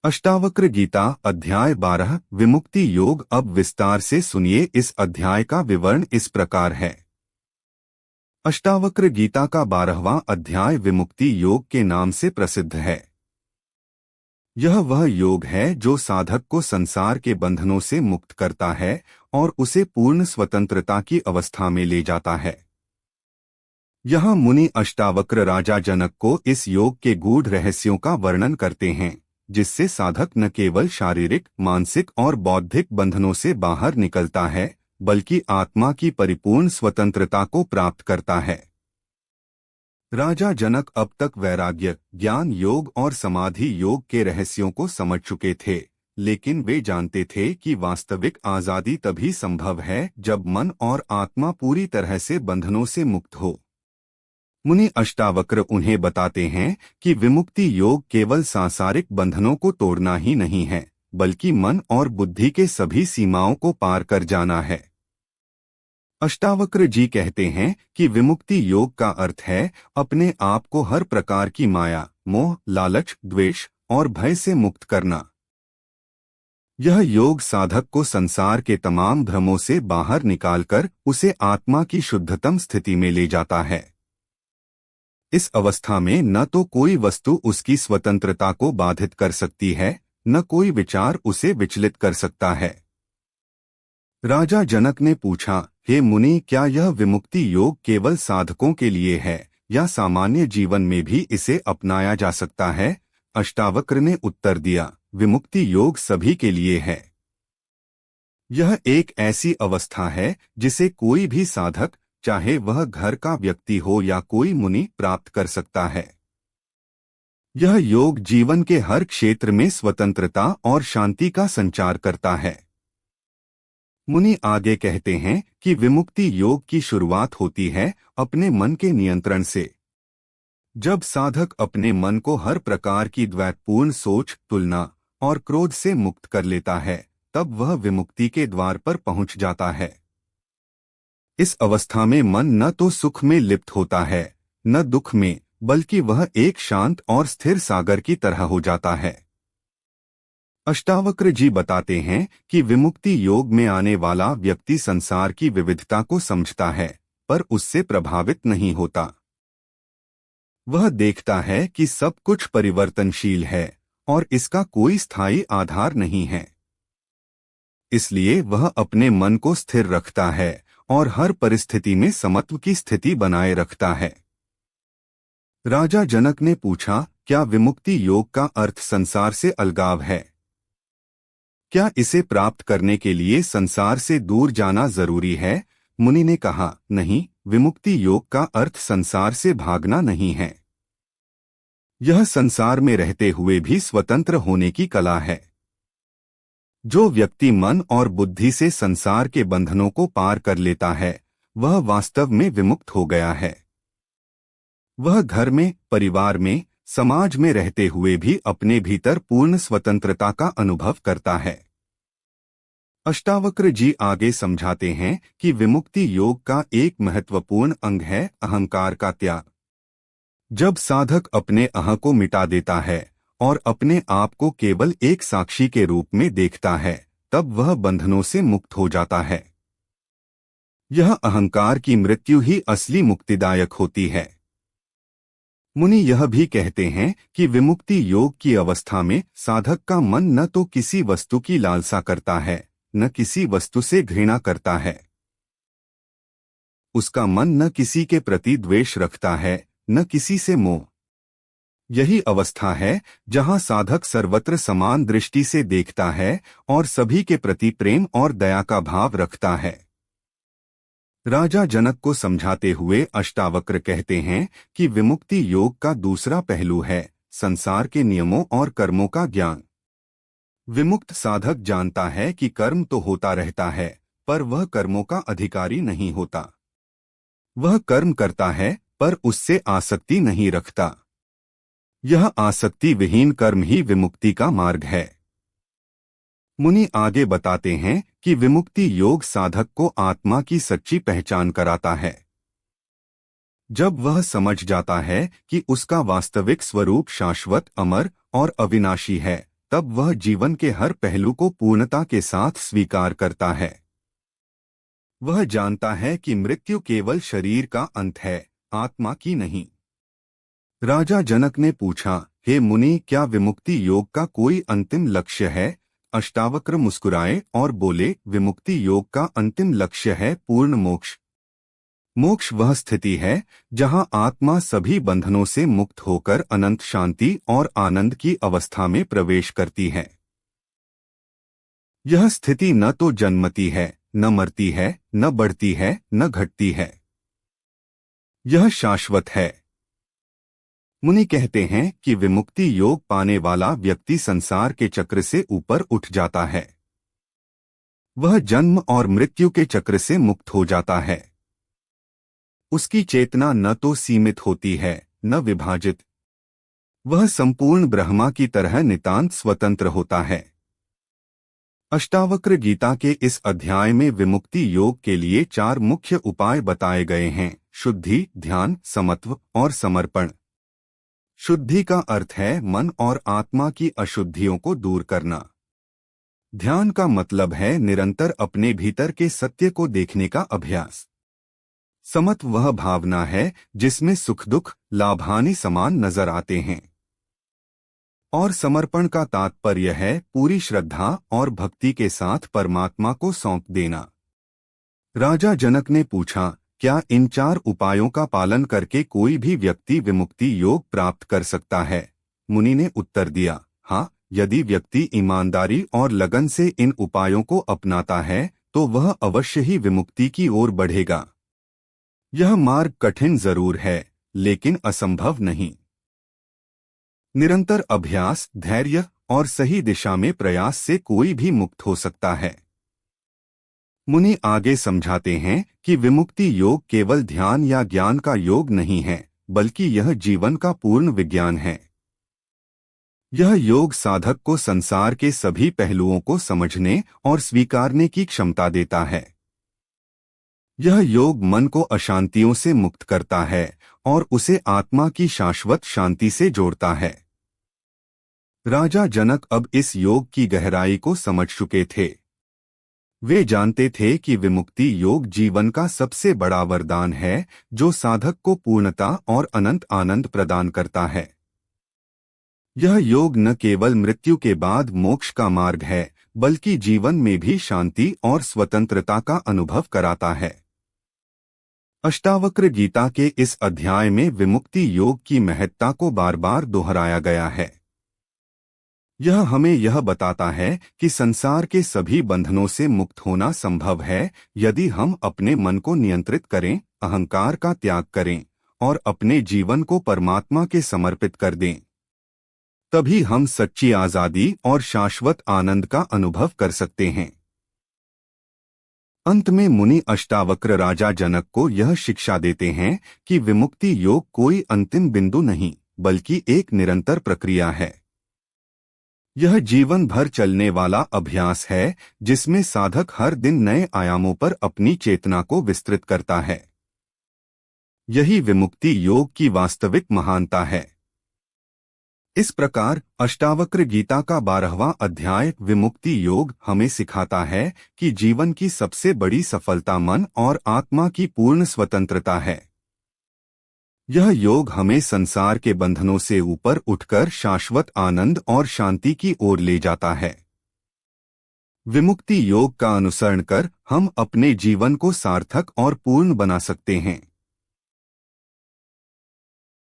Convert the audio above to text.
अष्टावक्र गीता अध्याय 12 विमुक्ति योग। अब विस्तार से सुनिए। इस अध्याय का विवरण इस प्रकार है। अष्टावक्र गीता का 12वां अध्याय विमुक्ति योग के नाम से प्रसिद्ध है। यह वह योग है जो साधक को संसार के बंधनों से मुक्त करता है और उसे पूर्ण स्वतंत्रता की अवस्था में ले जाता है। यहाँ मुनि अष्टावक्र राजा जनक को इस योग के गूढ़ रहस्यों का वर्णन करते हैं, जिससे साधक न केवल शारीरिक, मानसिक और बौद्धिक बंधनों से बाहर निकलता है, बल्कि आत्मा की परिपूर्ण स्वतंत्रता को प्राप्त करता है। राजा जनक अब तक वैराग्य, ज्ञान योग और समाधि योग के रहस्यों को समझ चुके थे, लेकिन वे जानते थे कि वास्तविक आजादी तभी संभव है जब मन और आत्मा पूरी तरह से बंधनों से मुक्त हो। मुनि अष्टावक्र उन्हें बताते हैं कि विमुक्ति योग केवल सांसारिक बंधनों को तोड़ना ही नहीं है, बल्कि मन और बुद्धि के सभी सीमाओं को पार कर जाना है। अष्टावक्र जी कहते हैं कि विमुक्ति योग का अर्थ है अपने आप को हर प्रकार की माया, मोह, लालच, द्वेष और भय से मुक्त करना। यह योग साधक को संसार के तमाम भ्रमों से बाहर निकालकर उसे आत्मा की शुद्धतम स्थिति में ले जाता है। इस अवस्था में न तो कोई वस्तु उसकी स्वतंत्रता को बाधित कर सकती है, न कोई विचार उसे विचलित कर सकता है। राजा जनक ने पूछा, हे मुनि, क्या यह विमुक्ति योग केवल साधकों के लिए है या सामान्य जीवन में भी इसे अपनाया जा सकता है? अष्टावक्र ने उत्तर दिया, विमुक्ति योग सभी के लिए है। यह एक ऐसी अवस्था है जिसे कोई भी साधक, चाहे वह घर का व्यक्ति हो या कोई मुनि, प्राप्त कर सकता है। यह योग जीवन के हर क्षेत्र में स्वतंत्रता और शांति का संचार करता है। मुनि आगे कहते हैं कि विमुक्ति योग की शुरुआत होती है अपने मन के नियंत्रण से। जब साधक अपने मन को हर प्रकार की द्वैतपूर्ण सोच, तुलना और क्रोध से मुक्त कर लेता है, तब वह विमुक्ति के द्वार पर पहुंच जाता है। इस अवस्था में मन न तो सुख में लिप्त होता है, न दुख में, बल्कि वह एक शांत और स्थिर सागर की तरह हो जाता है। अष्टावक्र जी बताते हैं कि विमुक्ति योग में आने वाला व्यक्ति संसार की विविधता को समझता है, पर उससे प्रभावित नहीं होता। वह देखता है कि सब कुछ परिवर्तनशील है और इसका कोई स्थायी आधार नहीं है। इसलिए वह अपने मन को स्थिर रखता है और हर परिस्थिति में समत्व की स्थिति बनाए रखता है। राजा जनक ने पूछा, क्या विमुक्ति योग का अर्थ संसार से अलगाव है? क्या इसे प्राप्त करने के लिए संसार से दूर जाना जरूरी है? मुनि ने कहा, नहीं, विमुक्ति योग का अर्थ संसार से भागना नहीं है। यह संसार में रहते हुए भी स्वतंत्र होने की कला है। जो व्यक्ति मन और बुद्धि से संसार के बंधनों को पार कर लेता है, वह वास्तव में विमुक्त हो गया है। वह घर में, परिवार में, समाज में रहते हुए भी अपने भीतर पूर्ण स्वतंत्रता का अनुभव करता है। अष्टावक्र जी आगे समझाते हैं कि विमुक्ति योग का एक महत्वपूर्ण अंग है अहंकार का त्याग। जब साधक अपने अहं को मिटा देता है और अपने आप को केवल एक साक्षी के रूप में देखता है, तब वह बंधनों से मुक्त हो जाता है। यह अहंकार की मृत्यु ही असली मुक्तिदायक होती है। मुनि यह भी कहते हैं कि विमुक्ति योग की अवस्था में साधक का मन न तो किसी वस्तु की लालसा करता है, न किसी वस्तु से घृणा करता है। उसका मन न किसी के प्रति द्वेष रखता है, न किसी से मोह। यही अवस्था है जहां साधक सर्वत्र समान दृष्टि से देखता है और सभी के प्रति प्रेम और दया का भाव रखता है। राजा जनक को समझाते हुए अष्टावक्र कहते हैं कि विमुक्ति योग का दूसरा पहलू है संसार के नियमों और कर्मों का ज्ञान। विमुक्त साधक जानता है कि कर्म तो होता रहता है, पर वह कर्मों का अधिकारी नहीं होता। वह कर्म करता है, पर उससे आसक्ति नहीं रखता। यह आसक्ति विहीन कर्म ही विमुक्ति का मार्ग है। मुनि आगे बताते हैं कि विमुक्ति योग साधक को आत्मा की सच्ची पहचान कराता है। जब वह समझ जाता है कि उसका वास्तविक स्वरूप शाश्वत, अमर और अविनाशी है, तब वह जीवन के हर पहलू को पूर्णता के साथ स्वीकार करता है। वह जानता है कि मृत्यु केवल शरीर का अंत है, आत्मा की नहीं। राजा जनक ने पूछा, हे मुनि, क्या विमुक्ति योग का कोई अंतिम लक्ष्य है? अष्टावक्र मुस्कुराए और बोले, विमुक्ति योग का अंतिम लक्ष्य है पूर्ण मोक्ष। मोक्ष वह स्थिति है जहां आत्मा सभी बंधनों से मुक्त होकर अनंत शांति और आनंद की अवस्था में प्रवेश करती है। यह स्थिति न तो जन्मती है, न मरती है, न बढ़ती है, न घटती है। यह शाश्वत है। मुनि कहते हैं कि विमुक्ति योग पाने वाला व्यक्ति संसार के चक्र से ऊपर उठ जाता है। वह जन्म और मृत्यु के चक्र से मुक्त हो जाता है। उसकी चेतना न तो सीमित होती है, न विभाजित। वह संपूर्ण ब्रह्मा की तरह नितांत स्वतंत्र होता है। अष्टावक्र गीता के इस अध्याय में विमुक्ति योग के लिए 4 मुख्य उपाय बताए गए हैं: शुद्धि, ध्यान, समत्व और समर्पण। शुद्धि का अर्थ है मन और आत्मा की अशुद्धियों को दूर करना। ध्यान का मतलब है निरंतर अपने भीतर के सत्य को देखने का अभ्यास। समत्व वह भावना है जिसमें सुख दुख, लाभ हानि समान नजर आते हैं। और समर्पण का तात्पर्य है पूरी श्रद्धा और भक्ति के साथ परमात्मा को सौंप देना। राजा जनक ने पूछा, क्या इन 4 उपायों का पालन करके कोई भी व्यक्ति विमुक्ति योग प्राप्त कर सकता है? मुनि ने उत्तर दिया, हाँ, यदि व्यक्ति ईमानदारी और लगन से इन उपायों को अपनाता है तो वह अवश्य ही विमुक्ति की ओर बढ़ेगा। यह मार्ग कठिन जरूर है, लेकिन असंभव नहीं। निरंतर अभ्यास, धैर्य और सही दिशा में प्रयास से कोई भी मुक्त हो सकता है। मुनि आगे समझाते हैं कि विमुक्ति योग केवल ध्यान या ज्ञान का योग नहीं है, बल्कि यह जीवन का पूर्ण विज्ञान है। यह योग साधक को संसार के सभी पहलुओं को समझने और स्वीकारने की क्षमता देता है। यह योग मन को अशांतियों से मुक्त करता है और उसे आत्मा की शाश्वत शांति से जोड़ता है। राजा जनक अब इस योग की गहराई को समझ चुके थे। वे जानते थे कि विमुक्ति योग जीवन का सबसे बड़ा वरदान है जो साधक को पूर्णता और अनंत आनंद प्रदान करता है। यह योग न केवल मृत्यु के बाद मोक्ष का मार्ग है, बल्कि जीवन में भी शांति और स्वतंत्रता का अनुभव कराता है। अष्टावक्र गीता के इस अध्याय में विमुक्ति योग की महत्ता को बार बार दोहराया गया है। यह हमें यह बताता है कि संसार के सभी बंधनों से मुक्त होना संभव है यदि हम अपने मन को नियंत्रित करें, अहंकार का त्याग करें और अपने जीवन को परमात्मा के समर्पित कर दें। तभी हम सच्ची आजादी और शाश्वत आनंद का अनुभव कर सकते हैं। अंत में मुनि अष्टावक्र राजा जनक को यह शिक्षा देते हैं कि विमुक्ति योग कोई अंतिम बिंदु नहीं, बल्कि एक निरंतर प्रक्रिया है। यह जीवन भर चलने वाला अभ्यास है जिसमें साधक हर दिन नए आयामों पर अपनी चेतना को विस्तृत करता है। यही विमुक्ति योग की वास्तविक महानता है। इस प्रकार अष्टावक्र गीता का 12वां अध्याय विमुक्ति योग हमें सिखाता है कि जीवन की सबसे बड़ी सफलता मन और आत्मा की पूर्ण स्वतंत्रता है। यह योग हमें संसार के बंधनों से ऊपर उठकर शाश्वत आनंद और शांति की ओर ले जाता है। विमुक्ति योग का अनुसरण कर हम अपने जीवन को सार्थक और पूर्ण बना सकते हैं।